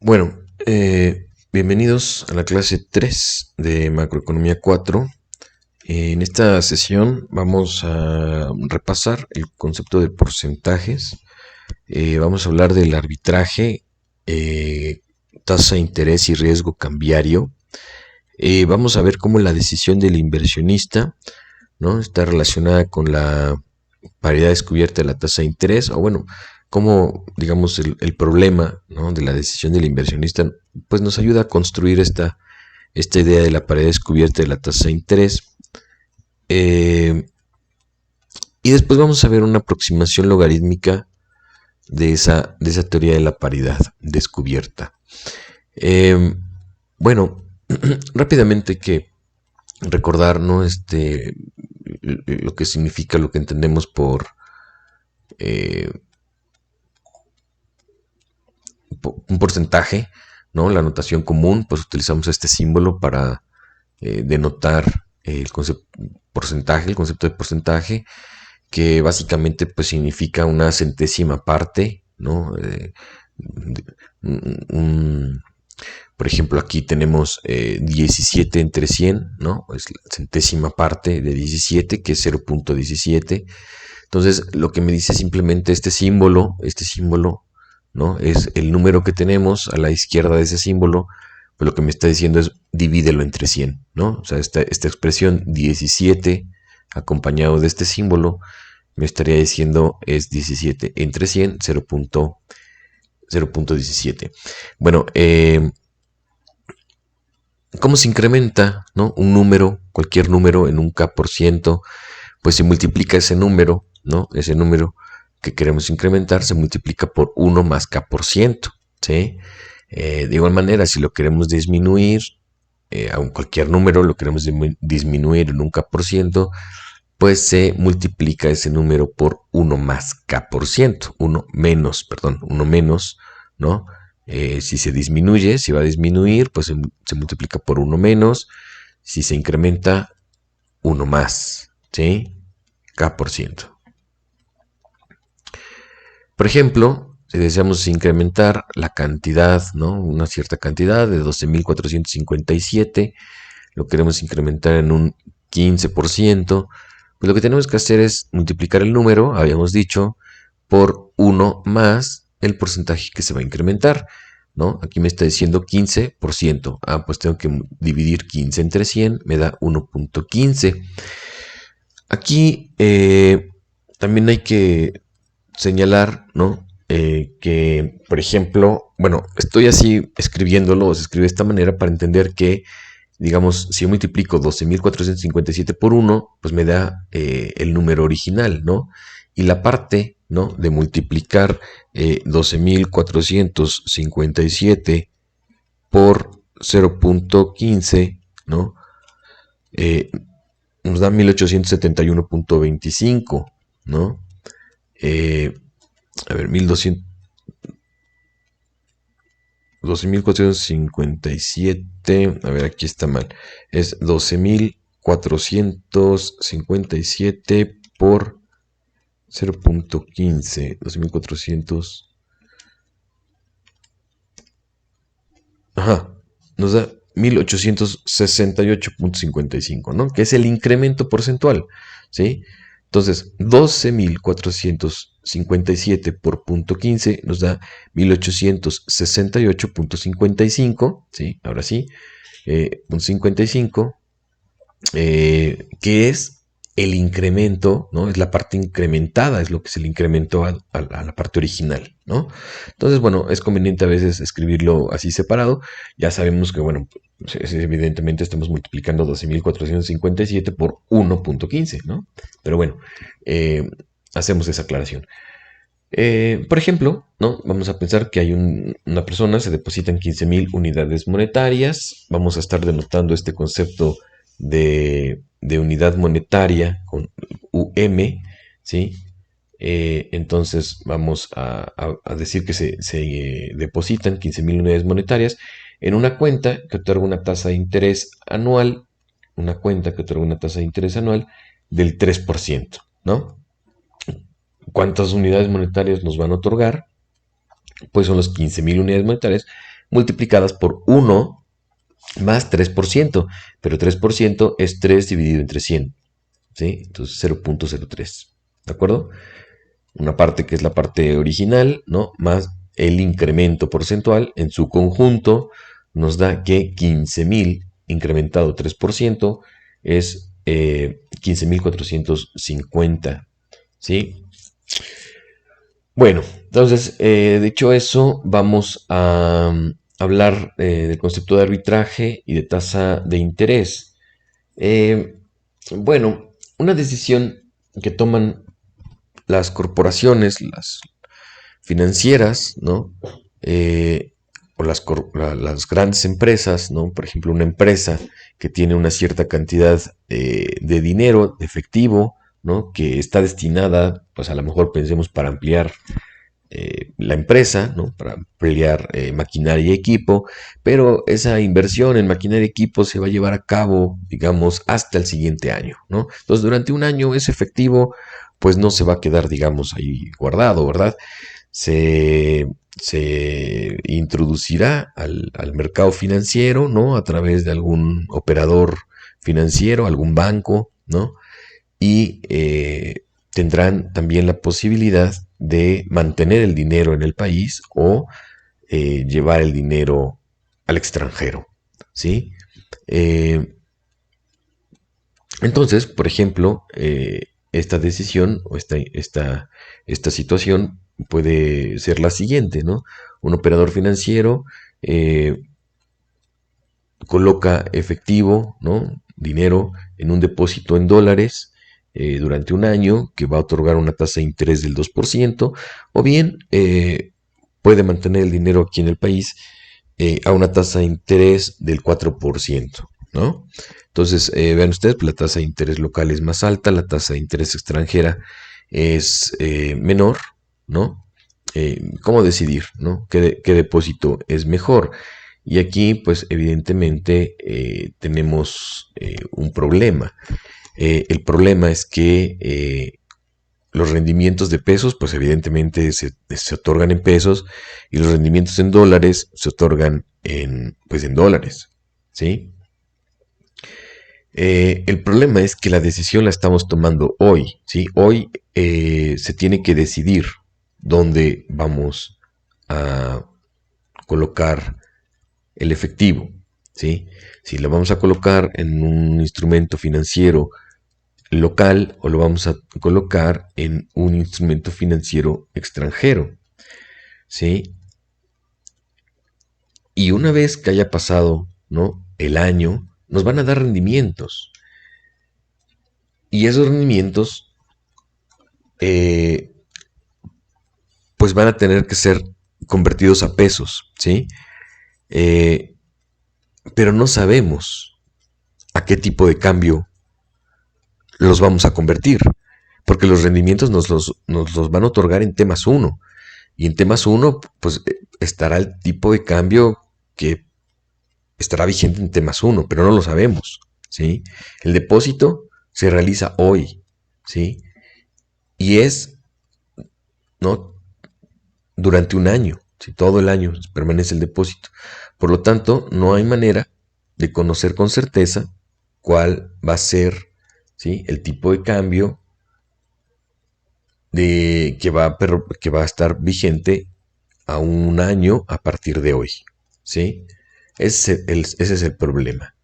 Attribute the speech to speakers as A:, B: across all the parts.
A: Bueno, bienvenidos a la clase 3 de Macroeconomía 4. En esta sesión vamos a repasar el concepto de porcentajes. Vamos a hablar del arbitraje, tasa de interés y riesgo cambiario. Vamos a ver cómo la decisión del inversionista, ¿no?, está relacionada con la paridad descubierta de la tasa de interés, o bueno, cómo, digamos, el problema, ¿no?, de la decisión del inversionista, pues nos ayuda a construir esta idea de la paridad descubierta de la tasa de interés. Y después vamos a ver una aproximación logarítmica de esa teoría de la paridad descubierta. Bueno, rápidamente que recordar, ¿no?, lo que significa, lo que entendemos por un porcentaje, ¿no? La notación común, pues utilizamos este símbolo para denotar el concepto de porcentaje, que básicamente pues significa una centésima parte, ¿no? Por ejemplo, aquí tenemos 17 entre 100, ¿no? Es la centésima parte de 17, que es 0.17. Entonces, lo que me dice simplemente este símbolo, ¿no?, es el número que tenemos a la izquierda de ese símbolo, pues lo que me está diciendo es divídelo entre 100, ¿no? O sea, esta expresión 17 acompañado de este símbolo me estaría diciendo es 17 entre 100, 0.17. Bueno, ¿cómo se incrementa, ¿no?, un número, cualquier número en un K por ciento? Pues se multiplica ese número, ¿no? Ese número que queremos incrementar se multiplica por 1 más K por ciento, ¿sí? De igual manera, si lo queremos disminuir, a cualquier número lo queremos disminuir en un K por ciento, pues se multiplica ese número por 1 más K por ciento, 1 menos, ¿no? Si se disminuye, si va a disminuir, pues se multiplica por 1 menos. Si se incrementa, 1 más, ¿sí? K por ciento. Por ejemplo, si deseamos incrementar la cantidad, ¿no?, una cierta cantidad de 12.457, lo queremos incrementar en un 15%, pues lo que tenemos que hacer es multiplicar el número, habíamos dicho, por 1 más el porcentaje que se va a incrementar, ¿no? Aquí me está diciendo 15%. Pues tengo que dividir 15 entre 100, me da 1.15. Aquí también hay que señalar, ¿no?, que, por ejemplo, bueno, estoy así escribiéndolo, se escribe de esta manera para entender que, digamos, si yo multiplico 12.457 por 1, pues me da el número original, ¿no? Y la parte, ¿no?, de multiplicar 12.457 por 0.15, ¿no?, nos da 1871.25, ¿no? A ver, 12.457, a ver, aquí está mal, es 12.457 por 0.15, 12.400, nos da 1868.55, ¿no?, que es el incremento porcentual, ¿sí? Entonces, 12.457 por 0.15 nos da 1868.55, ¿sí? Ahora sí, 55, que es el incremento, ¿no? Es la parte incrementada, es lo que se le incrementó a la parte original, ¿no? Entonces, bueno, es conveniente a veces escribirlo así separado. Ya sabemos que, bueno, evidentemente estamos multiplicando 12.457 por 1.15, ¿no? Pero bueno, hacemos esa aclaración. Por ejemplo, ¿no?, vamos a pensar que hay una persona, se depositan 15.000 unidades monetarias. Vamos a estar denotando este concepto de unidad monetaria con UM, ¿sí? Entonces vamos a decir que se depositan 15.000 unidades monetarias en una cuenta que otorga una tasa de interés anual, del 3%, ¿no? ¿Cuántas unidades monetarias nos van a otorgar? Pues son los 15.000 unidades monetarias multiplicadas por 1 más 3%, pero 3% es 3 dividido entre 100, ¿sí? Entonces 0.03, ¿de acuerdo? Una parte que es la parte original, ¿no? Más el incremento porcentual en su conjunto nos da que 15.000 incrementado 3% es 15.450, ¿sí? Bueno, entonces, dicho eso, vamos a hablar del concepto de arbitraje y de tasa de interés. Eh, bueno, una decisión que toman las corporaciones, las financieras, ¿no? Eh, o las grandes empresas, ¿no? Por ejemplo, una empresa que tiene una cierta cantidad de dinero, de efectivo, ¿no? Que está destinada, pues a lo mejor pensemos para ampliar la empresa, ¿no? Para ampliar maquinaria y equipo, pero esa inversión en maquinaria y equipo se va a llevar a cabo, digamos, hasta el siguiente año, ¿no? Entonces, durante un año ese efectivo, pues no se va a quedar, digamos, ahí guardado, ¿verdad? Se, se introducirá al mercado financiero, ¿no? A través de algún operador financiero, algún banco, ¿no? Y tendrán también la posibilidad de mantener el dinero en el país o llevar el dinero al extranjero, ¿sí? Eh, entonces, por ejemplo, esta decisión o esta situación puede ser la siguiente, ¿no? Un operador financiero coloca efectivo, ¿no? Dinero en un depósito en dólares durante un año que va a otorgar una tasa de interés del 2%, o bien puede mantener el dinero aquí en el país a una tasa de interés del 4%, ¿no? Entonces, vean ustedes, pues, la tasa de interés local es más alta, la tasa de interés extranjera es menor, ¿no? ¿Cómo decidir, ¿no? ¿Qué depósito es mejor? Y aquí, pues evidentemente tenemos un problema. El problema es que los rendimientos de pesos, pues evidentemente se otorgan en pesos y los rendimientos en dólares se otorgan pues en dólares, ¿sí? El problema es que la decisión la estamos tomando hoy, ¿sí? Hoy se tiene que decidir dónde vamos a colocar el efectivo, ¿sí? Si lo vamos a colocar en un instrumento financiero local o lo vamos a colocar en un instrumento financiero extranjero, ¿sí? Y una vez que haya pasado, ¿no? El año, nos van a dar rendimientos. Y esos rendimientos, eh, pues van a tener que ser convertidos a pesos, ¿sí? Eh, pero no sabemos a qué tipo de cambio los vamos a convertir, porque los rendimientos nos los van a otorgar en temas 1. Y en temas 1, pues estará el tipo de cambio que estará vigente en temas 1, pero no lo sabemos, ¿sí? El depósito se realiza hoy, ¿sí? Y es, ¿no? Durante un año, ¿sí? Todo el año permanece el depósito. Por lo tanto, no hay manera de conocer con certeza cuál va a ser, ¿sí? El tipo de cambio que va a estar vigente a un año a partir de hoy, ¿sí? Ese es el problema.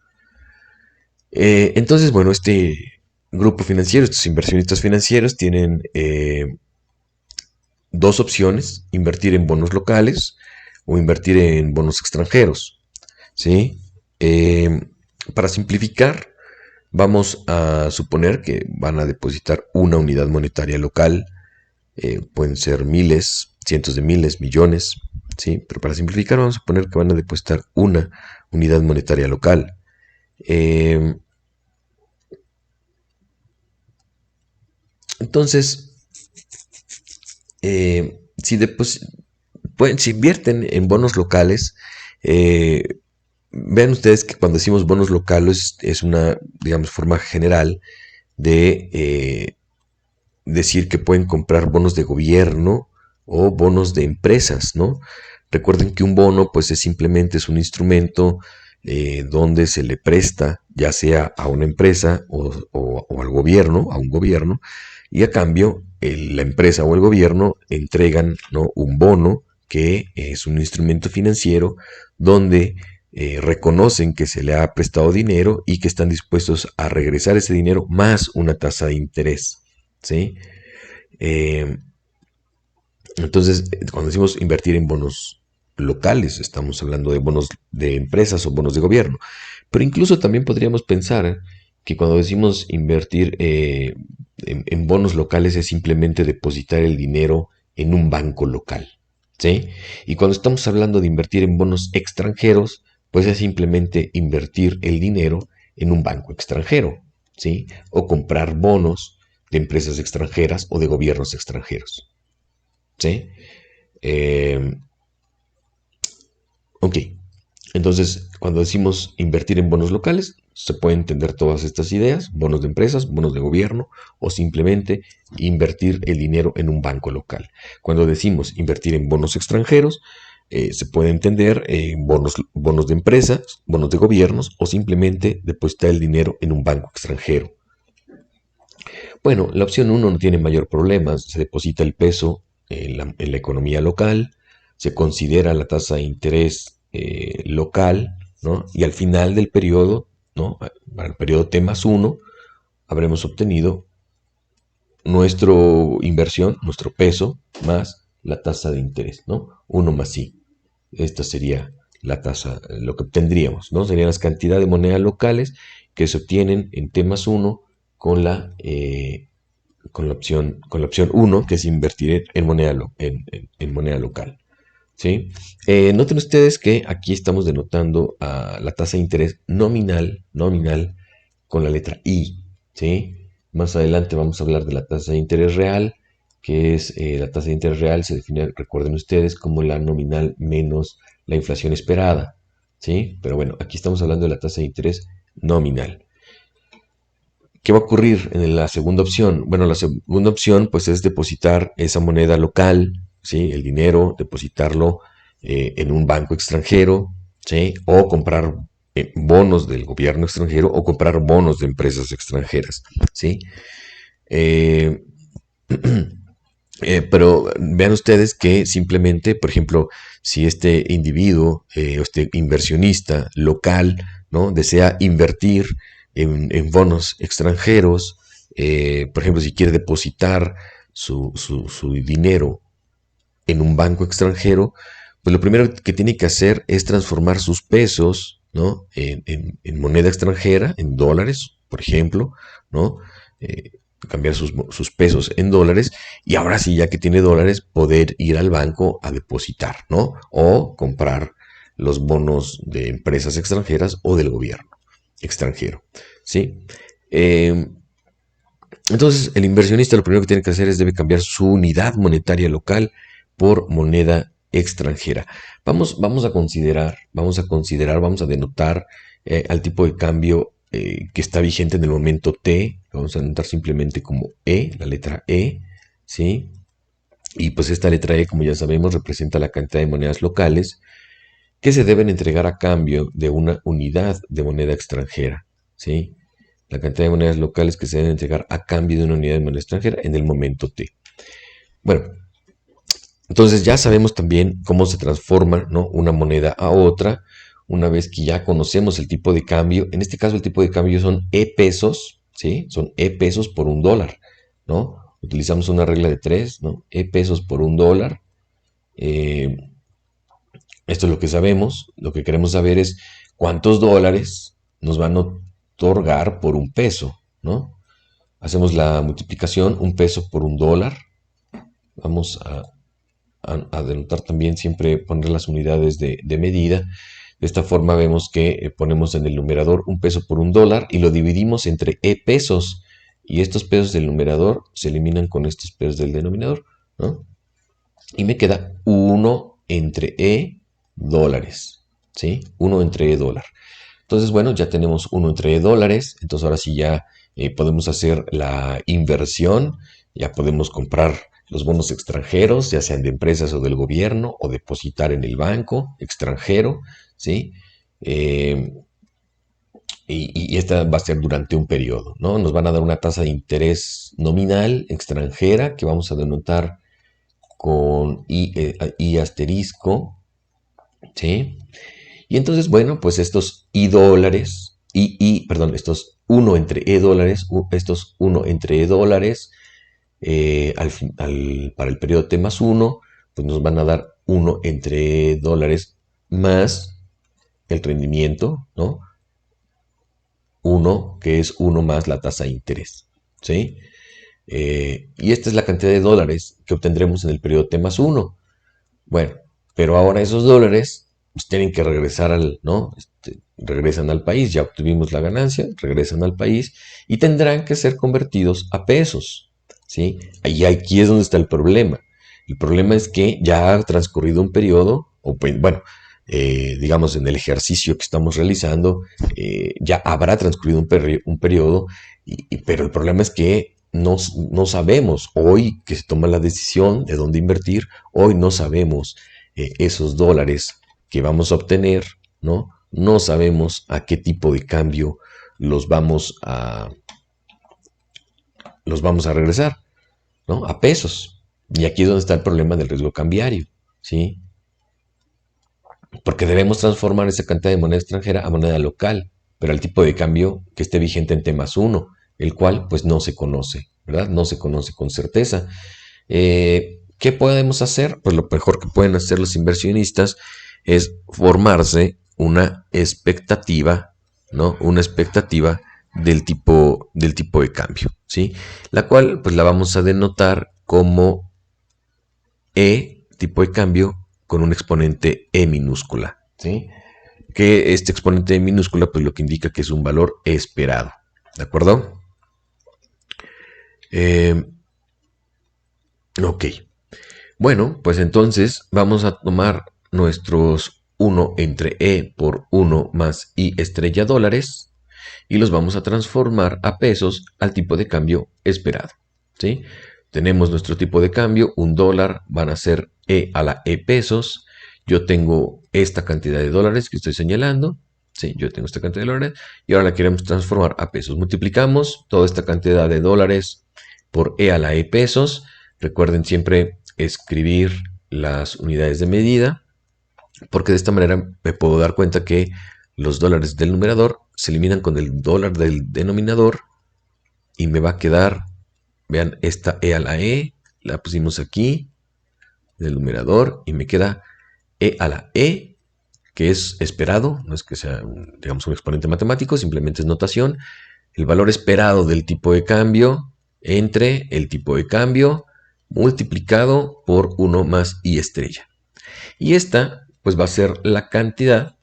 A: Entonces, bueno, este grupo financiero, estos inversionistas financieros tienen dos opciones: invertir en bonos locales o invertir en bonos extranjeros, ¿sí? Para simplificar, vamos a suponer que van a depositar una unidad monetaria local. Pueden ser miles, cientos de miles, millones, ¿sí? Pero para simplificar vamos a suponer que van a depositar una unidad monetaria local. Entonces, si, si invierten en bonos locales, vean ustedes que cuando decimos bonos locales es una, digamos, forma general de decir que pueden comprar bonos de gobierno o bonos de empresas, ¿no? Recuerden que un bono pues simplemente es un instrumento donde se le presta ya sea a una empresa o al gobierno, a un gobierno, y a cambio la empresa o el gobierno entregan, ¿no?, un bono que es un instrumento financiero donde reconocen que se le ha prestado dinero y que están dispuestos a regresar ese dinero más una tasa de interés, ¿sí? Eh, entonces, cuando decimos invertir en bonos locales, estamos hablando de bonos de empresas o bonos de gobierno. Pero incluso también podríamos pensar que cuando decimos invertir en bonos locales es simplemente depositar el dinero en un banco local, ¿sí? Y cuando estamos hablando de invertir en bonos extranjeros, pues es simplemente invertir el dinero en un banco extranjero, ¿sí? O comprar bonos de empresas extranjeras o de gobiernos extranjeros, ¿sí? Eh, ok, entonces cuando decimos invertir en bonos locales, se pueden entender todas estas ideas: bonos de empresas, bonos de gobierno o simplemente invertir el dinero en un banco local. Cuando decimos invertir en bonos extranjeros, se puede entender bonos de empresas, bonos de gobiernos o simplemente depositar el dinero en un banco extranjero. Bueno, la opción 1 no tiene mayor problema. Se deposita el peso en la economía local, se considera la tasa de interés local, ¿no? Y al final del periodo, ¿no?, para el periodo T más 1, habremos obtenido nuestra inversión, nuestro peso, más la tasa de interés, ¿no? 1 más I. Esta sería la tasa, lo que obtendríamos, ¿no? Serían las cantidades de monedas locales que se obtienen en T más 1 con con la opción 1, que es invertir en en moneda local, ¿sí? Noten ustedes que aquí estamos denotando la tasa de interés nominal con la letra I, ¿sí? Más adelante vamos a hablar de la tasa de interés real, que es la tasa de interés real se define, recuerden ustedes, como la nominal menos la inflación esperada, ¿sí? Pero bueno, aquí estamos hablando de la tasa de interés nominal. ¿Qué va a ocurrir en la segunda opción? Bueno, la segunda opción pues es depositar esa moneda local, ¿sí?, el dinero, depositarlo en un banco extranjero, ¿sí?, o comprar bonos del gobierno extranjero o comprar bonos de empresas extranjeras, ¿sí? Eh, pero vean ustedes que simplemente, por ejemplo, si este individuo o este inversionista local, ¿no?, desea invertir en bonos extranjeros, por ejemplo, si quiere depositar su dinero en un banco extranjero, pues lo primero que tiene que hacer es transformar sus pesos, ¿no?, en moneda extranjera, en dólares, por ejemplo, ¿no? Cambiar sus pesos en dólares, y ahora sí, ya que tiene dólares, poder ir al banco a depositar, ¿no? O comprar los bonos de empresas extranjeras o del gobierno extranjero, ¿sí? Entonces, el inversionista lo primero que tiene que hacer es debe cambiar su unidad monetaria local por moneda extranjera. Vamos a denotar al tipo de cambio que está vigente en el momento T. Vamos a denotar simplemente como E, la letra E, ¿sí? Y pues esta letra E, como ya sabemos, representa la cantidad de monedas locales que se deben entregar a cambio de una unidad de moneda extranjera, ¿sí? La cantidad de monedas locales que se deben entregar a cambio de una unidad de moneda extranjera en el momento T. Bueno, entonces ya sabemos también cómo se transforma, ¿no?, una moneda a otra, una vez que ya conocemos el tipo de cambio. En este caso el tipo de cambio son E-pesos, ¿sí? Son E-pesos por $1, ¿no? Utilizamos una regla de 3, ¿no? E-pesos por $1. Eh, Esto es lo que sabemos. Lo que queremos saber es cuántos dólares nos van a otorgar por un peso, ¿no? Hacemos la multiplicación, un peso por $1. Vamos a denotar también, siempre poner las unidades de medida. De esta forma vemos que ponemos en el numerador un peso por $1 y lo dividimos entre E-pesos. Y estos pesos del numerador se eliminan con estos pesos del denominador, ¿no? Y me queda 1 entre E dólares, ¿sí? 1 entre E dólar. Entonces, bueno, ya tenemos 1 entre E dólares. Entonces, ahora sí ya podemos hacer la inversión. Ya podemos comprar los bonos extranjeros, ya sean de empresas o del gobierno, o depositar en el banco extranjero, ¿sí? Eh, y esta va a ser durante un periodo, ¿no? Nos van a dar una tasa de interés nominal extranjera que vamos a denotar con I asterisco, ¿sí? Y entonces, bueno, pues estos I dólares, perdón, estos 1 entre E dólares, estos 1 entre E dólares, para el periodo T más 1, pues nos van a dar 1 entre E dólares más el rendimiento, ¿no? 1, que es 1 más la tasa de interés, ¿sí? Y esta es la cantidad de dólares que obtendremos en el periodo T más 1. Bueno, pero ahora esos dólares pues, tienen que regresar ¿no? Regresan al país, ya obtuvimos la ganancia, regresan al país y tendrán que ser convertidos a pesos, ¿sí? Y aquí es donde está el problema. El problema es que ya ha transcurrido un periodo, o bueno, digamos en el ejercicio que estamos realizando, ya habrá transcurrido un periodo, pero el problema es que no sabemos hoy que se toma la decisión de dónde invertir. Hoy no sabemos esos dólares que vamos a obtener, ¿no? No sabemos a qué tipo de cambio los vamos a, regresar, ¿no? A pesos. Y aquí es donde está el problema del riesgo cambiario, ¿sí? Porque debemos transformar esa cantidad de moneda extranjera a moneda local, pero al tipo de cambio que esté vigente en T más 1, el cual pues no se conoce, ¿verdad? No se conoce con certeza. ¿Qué podemos hacer? Pues lo mejor que pueden hacer los inversionistas es formarse una expectativa, ¿no? Una expectativa del tipo de cambio, ¿sí? La cual pues la vamos a denotar como E, tipo de cambio, con un exponente E minúscula, ¿sí? Que este exponente E minúscula pues lo que indica que es un valor esperado, ¿de acuerdo? Ok. Bueno, pues entonces vamos a tomar nuestros 1 entre E por 1 más I estrella dólares y los vamos a transformar a pesos al tipo de cambio esperado, ¿sí? Tenemos nuestro tipo de cambio, un dólar van a ser E a la E pesos. Yo tengo esta cantidad de dólares que estoy señalando, ¿sí? Yo tengo esta cantidad de dólares y ahora la queremos transformar a pesos. Multiplicamos toda esta cantidad de dólares por E a la E pesos. Recuerden siempre escribir las unidades de medida, porque de esta manera me puedo dar cuenta que los dólares del numerador se eliminan con el dólar del denominador y me va a quedar, vean, esta E a la E, la pusimos aquí del numerador y me queda E a la E, que es esperado, no es que sea, digamos, un exponente matemático, simplemente es notación, el valor esperado del tipo de cambio entre el tipo de cambio multiplicado por 1 más I estrella. Y esta pues va a ser la cantidad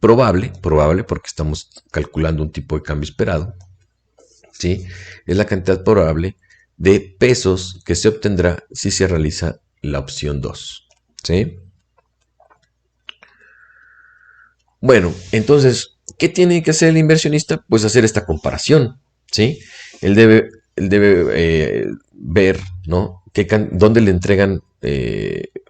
A: probable porque estamos calculando un tipo de cambio esperado, ¿sí? Es la cantidad probable de pesos que se obtendrá si se realiza la opción 2, ¿sí? Bueno, entonces, ¿qué tiene que hacer el inversionista? Pues hacer esta comparación, ¿sí? Él debe, ver, ¿no? ¿Dónde le entregan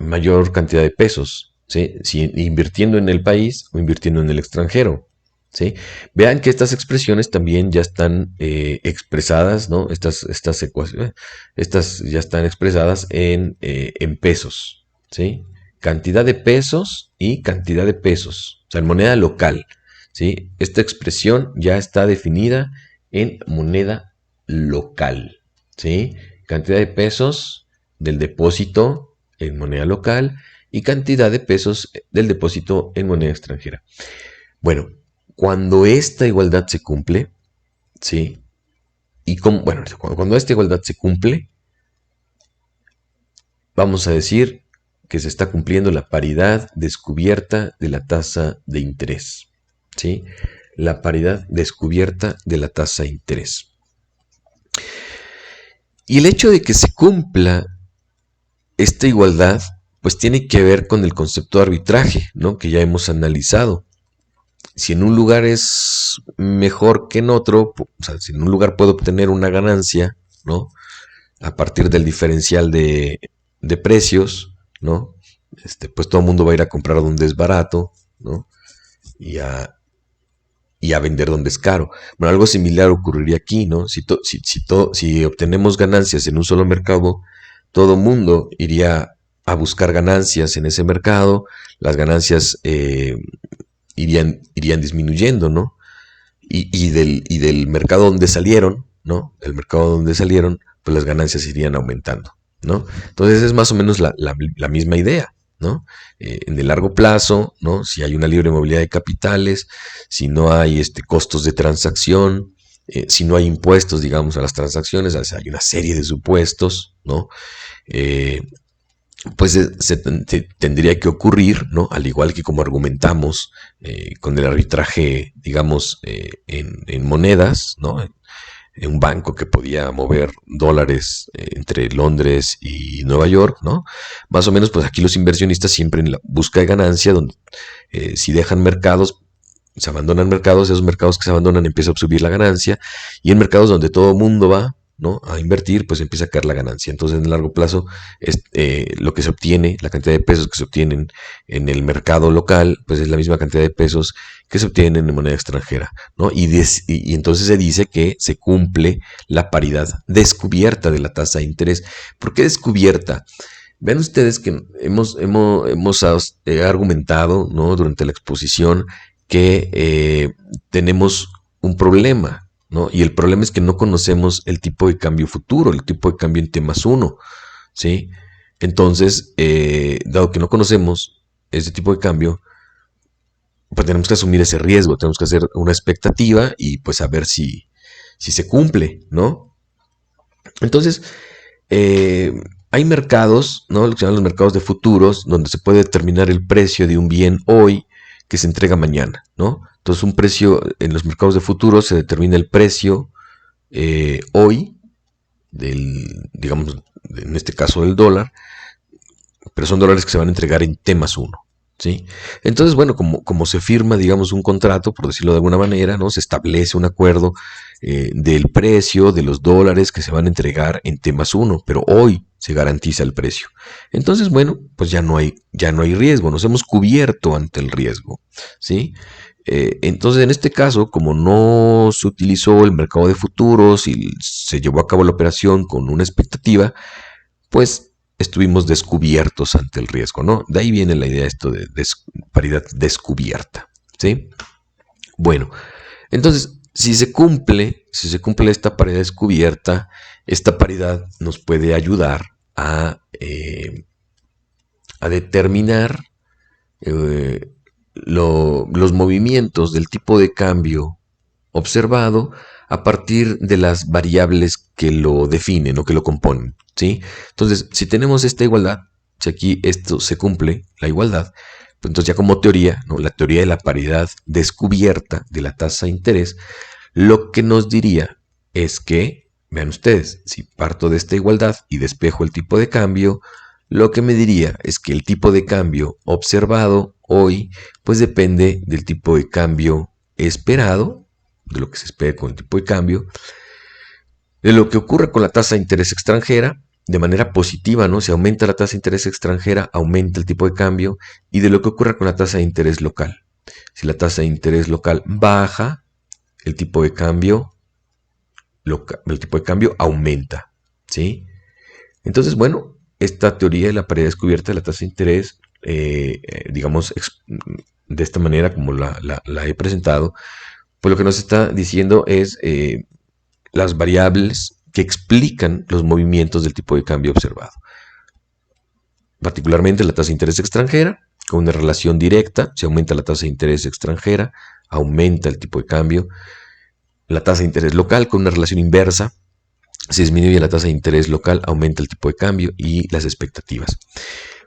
A: mayor cantidad de pesos? ¿Sí? Si invirtiendo en el país o invirtiendo en el extranjero, ¿sí? Vean que estas expresiones también ya están expresadas, ¿no? Estas ecuaciones, estas ya están expresadas en pesos, ¿sí? Cantidad de pesos y cantidad de pesos, o sea, en moneda local, ¿sí? Esta expresión ya está definida en moneda local, ¿sí? Cantidad de pesos del depósito en moneda local y cantidad de pesos del depósito en moneda extranjera. Bueno, cuando esta igualdad se cumple, ¿sí? Bueno, cuando esta igualdad se cumple, vamos a decir que se está cumpliendo la paridad descubierta de la tasa de interés, ¿sí? La paridad descubierta de la tasa de interés. Y el hecho de que se cumpla esta igualdad, pues tiene que ver con el concepto de arbitraje, ¿no? Que ya hemos analizado. Si en un lugar es mejor que en otro, o sea, si en un lugar puedo obtener una ganancia, ¿no? a partir del diferencial de precios, ¿no? Pues todo el mundo va a ir a comprar donde es barato, ¿no? Y a vender donde es caro. Bueno, algo similar ocurriría aquí, ¿no? Si obtenemos ganancias en un solo mercado, todo el mundo iría a buscar ganancias en ese mercado, las ganancias irían disminuyendo, ¿no? Y del mercado donde salieron, ¿no? El mercado donde salieron, pues las ganancias irían aumentando, ¿no? Entonces es más o menos la misma idea, ¿no? En el largo plazo, ¿no? Si hay una libre movilidad de capitales, si no hay costos de transacción, si no hay impuestos, digamos, a las transacciones, hay una serie de supuestos, ¿no? Eh, pues tendría que ocurrir, ¿no? Al igual que como argumentamos con el arbitraje, digamos, en monedas, ¿no? En un banco que podía mover dólares entre Londres y Nueva York, ¿no? Más o menos, pues aquí los inversionistas siempre en la busca de ganancia, donde si dejan mercados, se abandonan mercados, esos mercados que se abandonan empieza a subir la ganancia, y en mercados donde todo el mundo va, ¿no? A invertir, pues empieza a caer la ganancia. Entonces, en el largo plazo, lo que se obtiene, la cantidad de pesos que se obtienen en el mercado local, pues es la misma cantidad de pesos que se obtienen en moneda extranjera, ¿no? Y entonces se dice que se cumple la paridad descubierta de la tasa de interés. ¿Por qué descubierta? Vean ustedes que hemos argumentado, ¿no? Durante la exposición que tenemos un problema, ¿no? Y el problema es que no conocemos el tipo de cambio futuro, el tipo de cambio en T+1, ¿sí? Entonces, dado que no conocemos ese tipo de cambio, pues tenemos que asumir ese riesgo, tenemos que hacer una expectativa y pues a ver si se cumple, ¿no? Entonces, hay mercados, ¿no? Lo que se llaman los mercados de futuros, donde se puede determinar el precio de un bien hoy que se entrega mañana, ¿no? Entonces, un precio en los mercados de futuros se determina el precio hoy digamos, en este caso del dólar, pero son dólares que se van a entregar en T+1. ¿Sí? Entonces, bueno, como se firma, digamos, un contrato, por decirlo de alguna manera, ¿no? Se establece un acuerdo del precio de los dólares que se van a entregar en T+1, pero hoy se garantiza el precio. Entonces, bueno, pues ya no hay riesgo, nos hemos cubierto ante el riesgo, ¿sí? Entonces, en este caso, como no se utilizó el mercado de futuros y se llevó a cabo la operación con una expectativa, pues estuvimos descubiertos ante el riesgo, ¿no? De ahí viene la idea de esto de paridad descubierta, ¿sí? Bueno, entonces, si se cumple esta paridad descubierta, esta paridad nos puede ayudar a determinar los movimientos del tipo de cambio observado a partir de las variables que lo definen o que lo componen, ¿sí? Entonces, si tenemos esta igualdad, si aquí esto se cumple, la igualdad, pues entonces ya como teoría, ¿no? La teoría de la paridad descubierta de la tasa de interés, lo que nos diría es que, vean ustedes, si parto de esta igualdad y despejo el tipo de cambio, lo que me diría es que el tipo de cambio observado hoy, pues depende del tipo de cambio esperado, de lo que se espera con el tipo de cambio, de lo que ocurre con la tasa de interés extranjera, de manera positiva, ¿no? Si aumenta la tasa de interés extranjera, aumenta el tipo de cambio, y de lo que ocurre con la tasa de interés local. Si la tasa de interés local baja, el tipo de cambio aumenta, ¿sí? Entonces, bueno, esta teoría de la paridad descubierta de la tasa de interés, digamos, de esta manera como la he presentado, pues lo que nos está diciendo es las variables que explican los movimientos del tipo de cambio observado. Particularmente la tasa de interés extranjera, con una relación directa, si aumenta la tasa de interés extranjera, aumenta el tipo de cambio. La tasa de interés local, con una relación inversa, si disminuye la tasa de interés local, aumenta el tipo de cambio y las expectativas.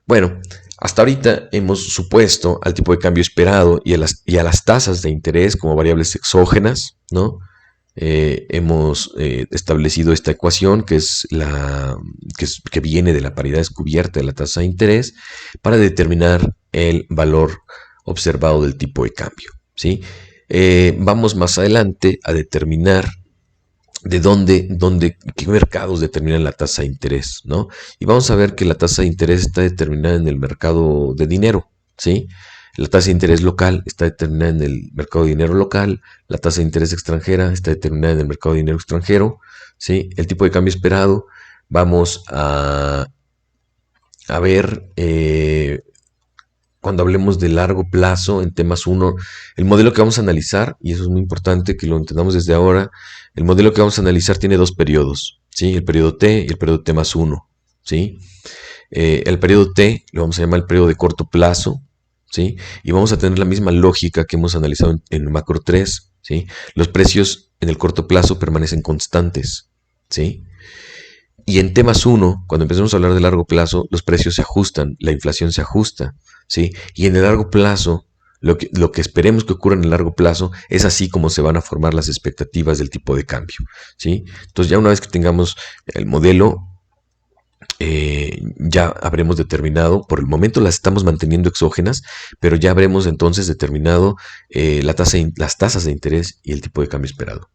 A: Bueno, hasta ahorita hemos supuesto al tipo de cambio esperado y a las tasas de interés como variables exógenas, ¿no? Hemos establecido esta ecuación que viene de la paridad descubierta de la tasa de interés para determinar el valor observado del tipo de cambio, ¿sí? Vamos más adelante a determinar qué mercados determinan la tasa de interés, ¿no? Y vamos a ver que la tasa de interés está determinada en el mercado de dinero, ¿sí? La tasa de interés local está determinada en el mercado de dinero local, la tasa de interés extranjera está determinada en el mercado de dinero extranjero, ¿sí? El tipo de cambio esperado, vamos a ver cuando hablemos de largo plazo en temas uno, el modelo que vamos a analizar, y eso es muy importante que lo entendamos desde ahora, el modelo que vamos a analizar tiene dos periodos, ¿sí? El periodo T y el periodo T más 1, ¿sí? El periodo T lo vamos a llamar el periodo de corto plazo, ¿sí? Y vamos a tener la misma lógica que hemos analizado en macro 3, ¿sí? Los precios en el corto plazo permanecen constantes, ¿sí? Y en temas 1, cuando empezamos a hablar de largo plazo, los precios se ajustan, la inflación se ajusta, ¿sí? Y en el largo plazo, lo que esperemos que ocurra en el largo plazo es así como se van a formar las expectativas del tipo de cambio, ¿sí? Entonces ya una vez que tengamos el modelo, ya habremos determinado, por el momento las estamos manteniendo exógenas, pero ya habremos entonces determinado las tasas de interés y el tipo de cambio esperado.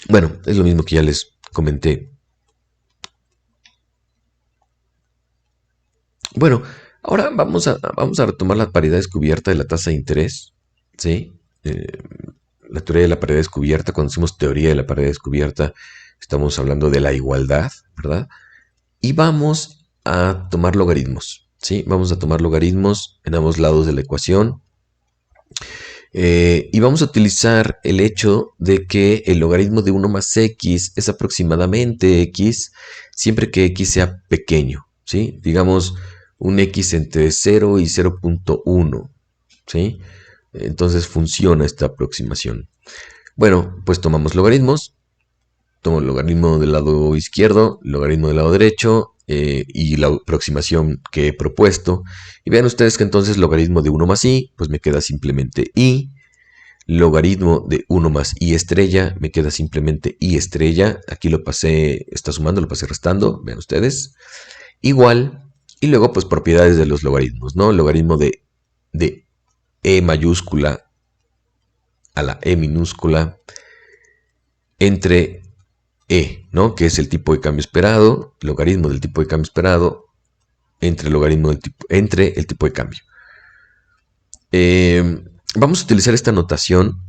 A: Bueno, es lo mismo que ya les comenté. Bueno, ahora vamos a retomar la paridad descubierta de la tasa de interés, ¿sí? La teoría de la paridad descubierta, cuando decimos teoría de la paridad descubierta, estamos hablando de la igualdad, ¿verdad? Y vamos a tomar logaritmos, ¿sí? Vamos a tomar logaritmos en ambos lados de la ecuación. Y vamos a utilizar el hecho de que el logaritmo de 1 más x es aproximadamente x siempre que x sea pequeño, ¿sí? Digamos un x entre 0 y 0.1, ¿sí? Entonces funciona esta aproximación. Bueno, pues tomamos logaritmos. Tomo el logaritmo del lado izquierdo, el logaritmo del lado derecho y la aproximación que he propuesto. Y vean ustedes que entonces logaritmo de 1 más i, pues me queda simplemente i. Logaritmo de 1 más i estrella, me queda simplemente i estrella. Aquí lo pasé, está sumando, lo pasé restando, vean ustedes. Igual, y luego pues propiedades de los logaritmos, ¿no? El logaritmo de e mayúscula a la e minúscula entre ¿no? Que es el tipo de cambio esperado, logaritmo del tipo de cambio esperado entre el tipo de cambio. Vamos a utilizar esta notación.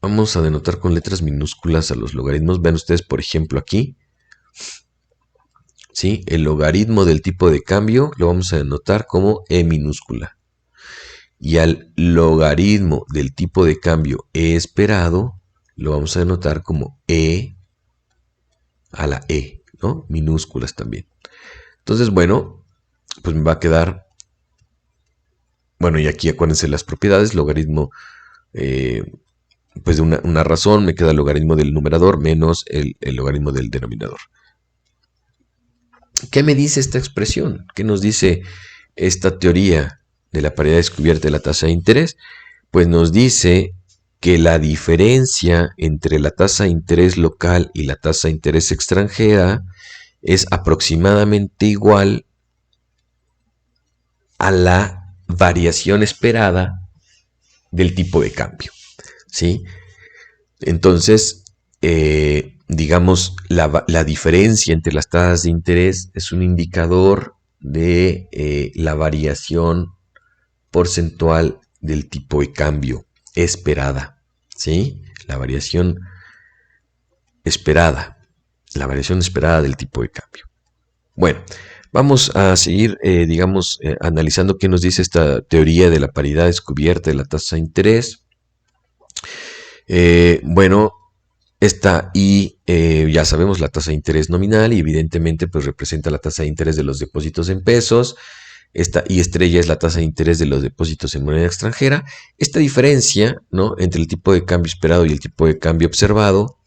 A: Vamos a denotar con letras minúsculas a los logaritmos. Vean ustedes, por ejemplo, aquí. ¿Sí? El logaritmo del tipo de cambio lo vamos a denotar como e minúscula. Y al logaritmo del tipo de cambio e esperado lo vamos a denotar como e a la e, ¿no? Minúsculas también. Entonces, bueno, pues me va a quedar, bueno, y aquí acuérdense las propiedades, logaritmo pues de una razón, me queda el logaritmo del numerador menos el logaritmo del denominador. ¿Qué me dice esta expresión? ¿Qué nos dice esta teoría de la paridad descubierta de la tasa de interés? Pues nos dice que la diferencia entre la tasa de interés local y la tasa de interés extranjera es aproximadamente igual a la variación esperada del tipo de cambio, ¿sí? Entonces, digamos, la diferencia entre las tasas de interés es un indicador de la variación porcentual del tipo de cambio esperada, ¿sí? La variación esperada del tipo de cambio. Bueno, vamos a seguir, digamos, analizando qué nos dice esta teoría de la paridad descubierta de la tasa de interés. Bueno, esta I, ya sabemos, la tasa de interés nominal y evidentemente pues representa la tasa de interés de los depósitos en pesos. Esta I estrella es la tasa de interés de los depósitos en moneda extranjera. Esta diferencia, ¿no?, entre el tipo de cambio esperado y el tipo de cambio observado,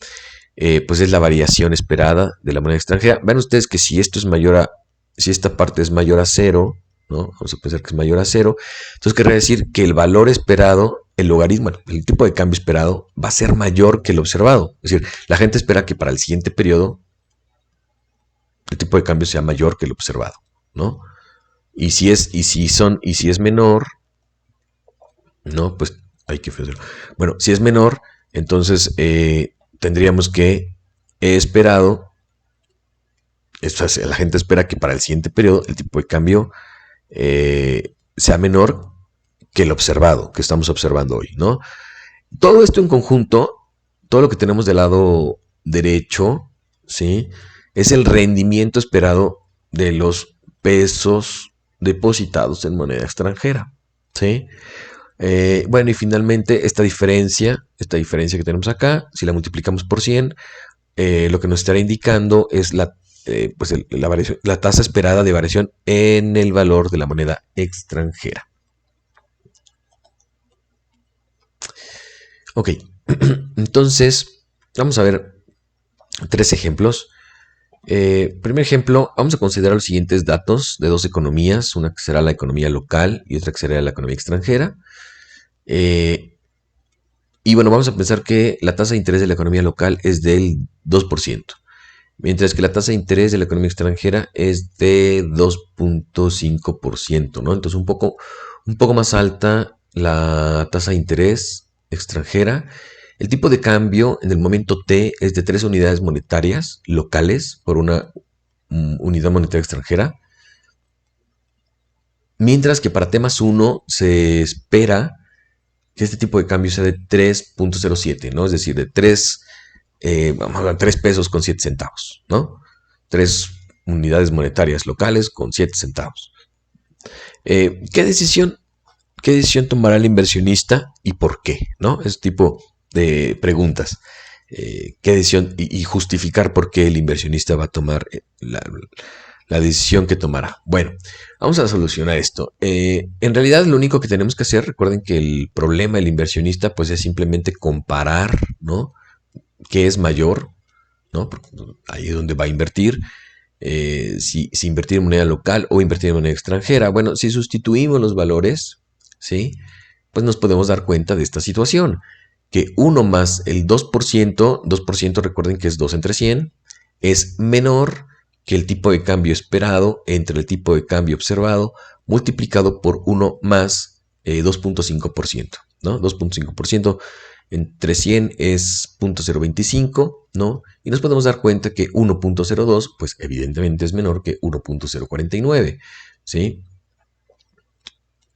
A: pues es la variación esperada de la moneda extranjera. Vean ustedes que si esto es si esta parte es mayor a 0, ¿no? Vamos a pensar que es mayor a 0. Entonces querría decir que el valor esperado, el logaritmo, el tipo de cambio esperado va a ser mayor que el observado. Es decir, la gente espera que para el siguiente periodo el tipo de cambio sea mayor que el observado, ¿no? Y si es menor, ¿no? Pues hay que hacerlo. Bueno, si es menor, entonces tendríamos que he esperado, esto es, la gente espera que para el siguiente periodo el tipo de cambio sea menor que el observado, que estamos observando hoy, ¿no? Todo esto en conjunto, todo lo que tenemos del lado derecho, ¿sí? Es el rendimiento esperado de los pesos depositados en moneda extranjera, ¿sí? Bueno, y finalmente esta diferencia que tenemos acá, si la multiplicamos por 100, lo que nos estará indicando es pues la tasa esperada de variación en el valor de la moneda extranjera. Ok, entonces vamos a ver 3 ejemplos. Primer ejemplo, vamos a considerar los siguientes datos de 2 economías, una que será la economía local y otra que será la economía extranjera. Y bueno, vamos a pensar que la tasa de interés de la economía local es del 2%, mientras que la tasa de interés de la economía extranjera es de 2.5%, ¿no? Entonces un poco más alta la tasa de interés extranjera. El tipo de cambio en el momento T es de 3 unidades monetarias locales por una unidad monetaria extranjera, mientras que para T más 1 se espera que este tipo de cambio sea de 3.07, ¿no? Es decir, de 3, vamos a 3 pesos con 7 centavos, ¿no? 3 unidades monetarias locales con 7 centavos. ¿Qué decisión tomará el inversionista y por qué? ¿No? Ese tipo de preguntas. ¿Qué decisión? Y justificar por qué el inversionista va a tomar la decisión que tomará. Bueno, vamos a solucionar esto. En realidad lo único que tenemos que hacer, recuerden que el problema del inversionista pues es simplemente comparar, ¿no? ¿Qué es mayor? ¿No? Porque ahí es donde va a invertir. Si invertir en moneda local o invertir en moneda extranjera. Bueno, si sustituimos los valores, ¿sí? Pues nos podemos dar cuenta de esta situación. Que 1 más el 2% recuerden que es 2 entre 100, es menor que el tipo de cambio esperado entre el tipo de cambio observado multiplicado por 1 más 2.5%, ¿no? 2.5% entre 100 es 0.025, ¿no? Y nos podemos dar cuenta que 1.02, pues evidentemente es menor que 1.049, ¿sí?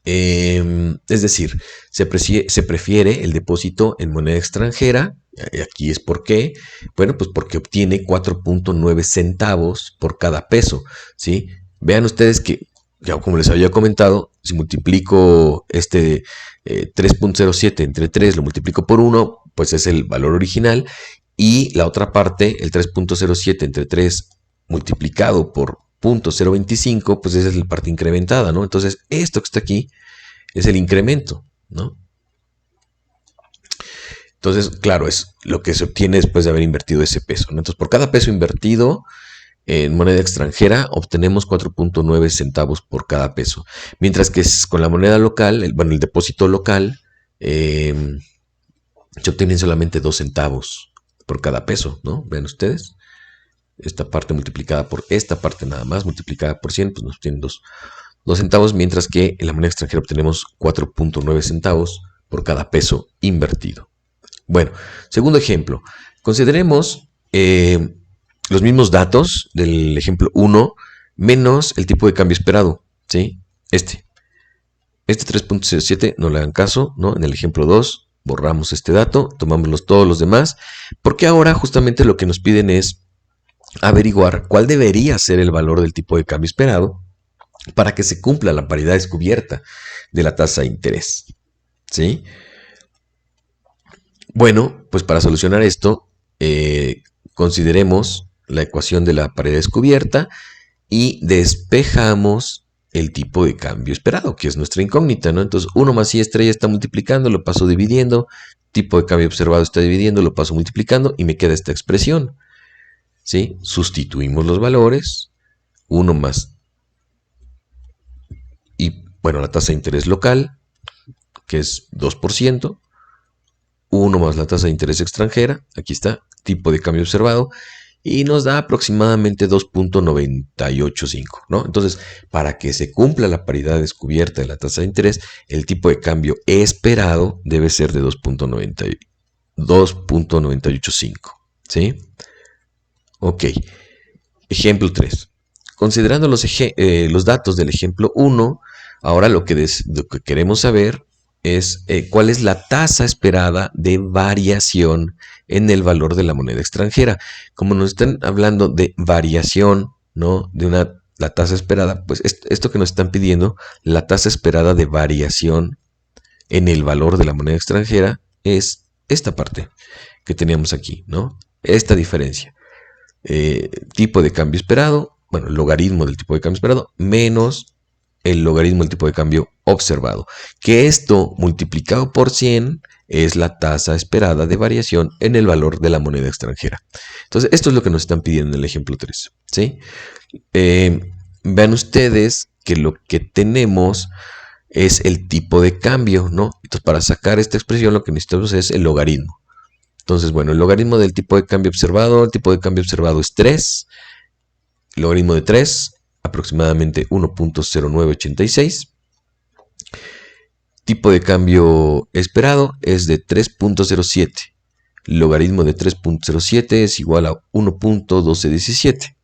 A: Es decir, se prefiere el depósito en moneda extranjera. Aquí es por qué. Bueno, pues porque obtiene 4.9 centavos por cada peso, ¿sí? Vean ustedes que, ya como les había comentado, si multiplico este 3.07 entre 3, lo multiplico por 1, pues es el valor original. Y la otra parte, el 3.07 entre 3 multiplicado por 0.025, pues esa es la parte incrementada, ¿no? Entonces, esto que está aquí es el incremento, ¿no? Entonces, claro, es lo que se obtiene después de haber invertido ese peso, ¿no? Entonces, por cada peso invertido en moneda extranjera, obtenemos 4.9 centavos por cada peso. Mientras que con la moneda local, el depósito local, se obtienen solamente 2 centavos por cada peso, ¿no? Vean ustedes. Esta parte multiplicada por esta parte nada más, multiplicada por 100, pues nos obtienen 2 centavos, mientras que en la moneda extranjera obtenemos 4.9 centavos por cada peso invertido. Bueno, segundo ejemplo. Consideremos los mismos datos del ejemplo 1 menos el tipo de cambio esperado, ¿sí? Este 3.07 no le hagan caso, ¿no? En el ejemplo 2 borramos este dato, tomamos todos los demás, porque ahora justamente lo que nos piden es averiguar cuál debería ser el valor del tipo de cambio esperado para que se cumpla la paridad descubierta de la tasa de interés, ¿sí? Bueno, pues para solucionar esto, consideremos la ecuación de la paridad descubierta y despejamos el tipo de cambio esperado, que es nuestra incógnita, ¿no? Entonces, 1 más i estrella está multiplicando, lo paso dividiendo, tipo de cambio observado está dividiendo, lo paso multiplicando y me queda esta expresión, ¿sí? Sustituimos los valores, 1 más, y bueno, la tasa de interés local, que es 2%, 1 más la tasa de interés extranjera, aquí está, tipo de cambio observado, y nos da aproximadamente 2.985, ¿no? Entonces, para que se cumpla la paridad descubierta de la tasa de interés, el tipo de cambio esperado debe ser de 2.985, ¿sí? Ok. Ejemplo 3. Considerando los datos del ejemplo 1, ahora lo que queremos saber es cuál es la tasa esperada de variación en el valor de la moneda extranjera. Como nos están hablando de variación, ¿no? La tasa esperada, pues esto que nos están pidiendo, la tasa esperada de variación en el valor de la moneda extranjera, es esta parte que teníamos aquí, ¿no? Esta diferencia. Tipo de cambio esperado, bueno, el logaritmo del tipo de cambio esperado, menos el logaritmo del tipo de cambio observado. Que esto multiplicado por 100 es la tasa esperada de variación en el valor de la moneda extranjera. Entonces, esto es lo que nos están pidiendo en el ejemplo 3. ¿Sí? Vean ustedes que lo que tenemos es el tipo de cambio, ¿no? Entonces, para sacar esta expresión lo que necesitamos es el logaritmo. Entonces, bueno, el logaritmo del tipo de cambio observado, el tipo de cambio observado es 3, el logaritmo de 3, aproximadamente 1.0986. Tipo de cambio esperado es de 3.07. El logaritmo de 3.07 es igual a 1.1217.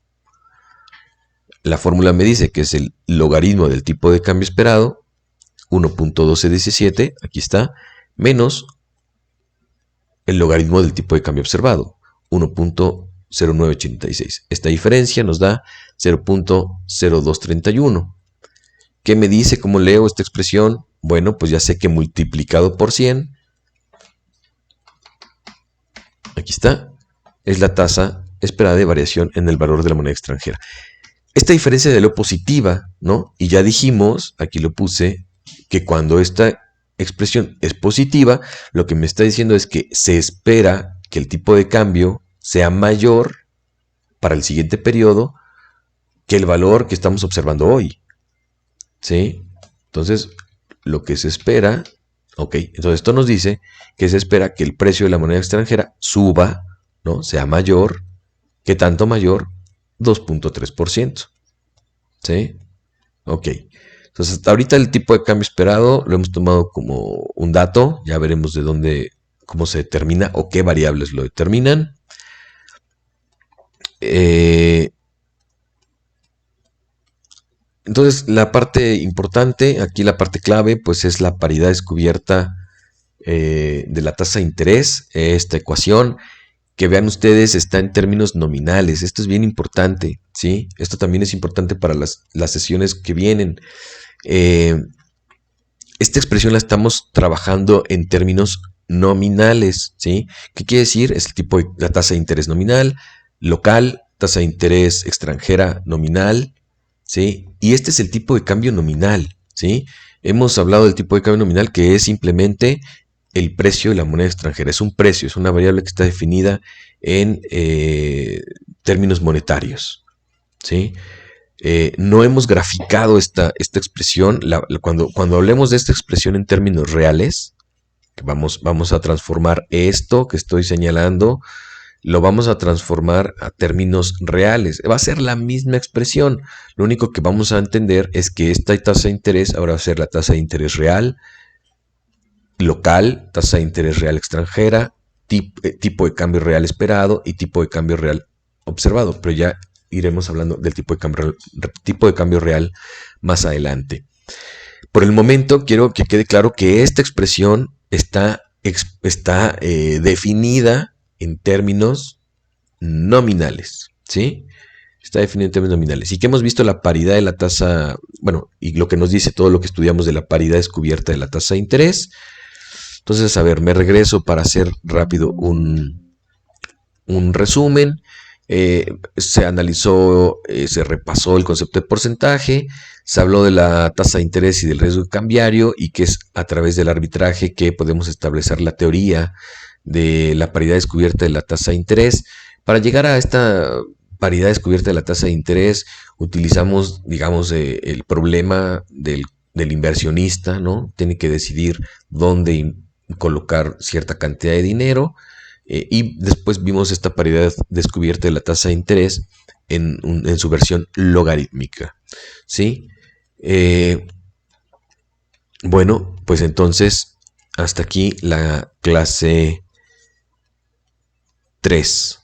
A: La fórmula me dice que es el logaritmo del tipo de cambio esperado, 1.1217, aquí está, menos el logaritmo del tipo de cambio observado, 1.0986. Esta diferencia nos da 0.0231. ¿Qué me dice? ¿Cómo leo esta expresión? Bueno, pues ya sé que multiplicado por 100, aquí está, es la tasa esperada de variación en el valor de la moneda extranjera. Esta diferencia de lo positiva, ¿no? Y ya dijimos, aquí lo puse, que cuando esta expresión es positiva, lo que me está diciendo es que se espera que el tipo de cambio sea mayor para el siguiente periodo que el valor que estamos observando hoy. ¿Sí? Entonces, lo que se espera, ok, entonces esto nos dice que se espera que el precio de la moneda extranjera suba, ¿no? Sea mayor, ¿qué tanto mayor? 2.3%. ¿Sí? Ok. Entonces, hasta ahorita el tipo de cambio esperado lo hemos tomado como un dato. Ya veremos de dónde, cómo se determina o qué variables lo determinan. Entonces, la parte importante, aquí la parte clave, pues es la paridad descubierta de la tasa de interés. Esta ecuación, que vean ustedes, está en términos nominales. Esto es bien importante, ¿sí? Esto también es importante para las sesiones que vienen. Esta expresión la estamos trabajando en términos nominales, ¿sí? ¿Qué quiere decir? Es el tipo de la tasa de interés nominal, local, tasa de interés extranjera nominal, ¿sí? Y este es el tipo de cambio nominal, ¿sí? Hemos hablado del tipo de cambio nominal, que es simplemente el precio de la moneda extranjera. Es un precio, es una variable que está definida en términos monetarios, ¿sí? No hemos graficado esta expresión. Cuando hablemos de esta expresión en términos reales, vamos a transformar esto que estoy señalando, lo vamos a transformar a términos reales. Va a ser la misma expresión. Lo único que vamos a entender es que esta tasa de interés ahora va a ser la tasa de interés real local, tasa de interés real extranjera, tipo de cambio real esperado y tipo de cambio real observado. Pero ya iremos hablando del tipo de cambio real más adelante. Por el momento quiero que quede claro que esta expresión está definida en términos nominales, ¿sí? Está definida en términos nominales. Y que hemos visto la paridad de la tasa, bueno, y lo que nos dice todo lo que estudiamos de la paridad descubierta de la tasa de interés. Entonces, a ver, me regreso para hacer rápido un resumen. Se analizó, se repasó el concepto de porcentaje, se habló de la tasa de interés y del riesgo cambiario, y que es a través del arbitraje que podemos establecer la teoría de la paridad descubierta de la tasa de interés. Para llegar a esta paridad descubierta de la tasa de interés, utilizamos, digamos, el problema del inversionista, ¿no? Tiene que decidir dónde colocar cierta cantidad de dinero. Y después vimos esta paridad descubierta de la tasa de interés en su versión logarítmica. ¿Sí? Bueno, pues entonces hasta aquí la clase 3.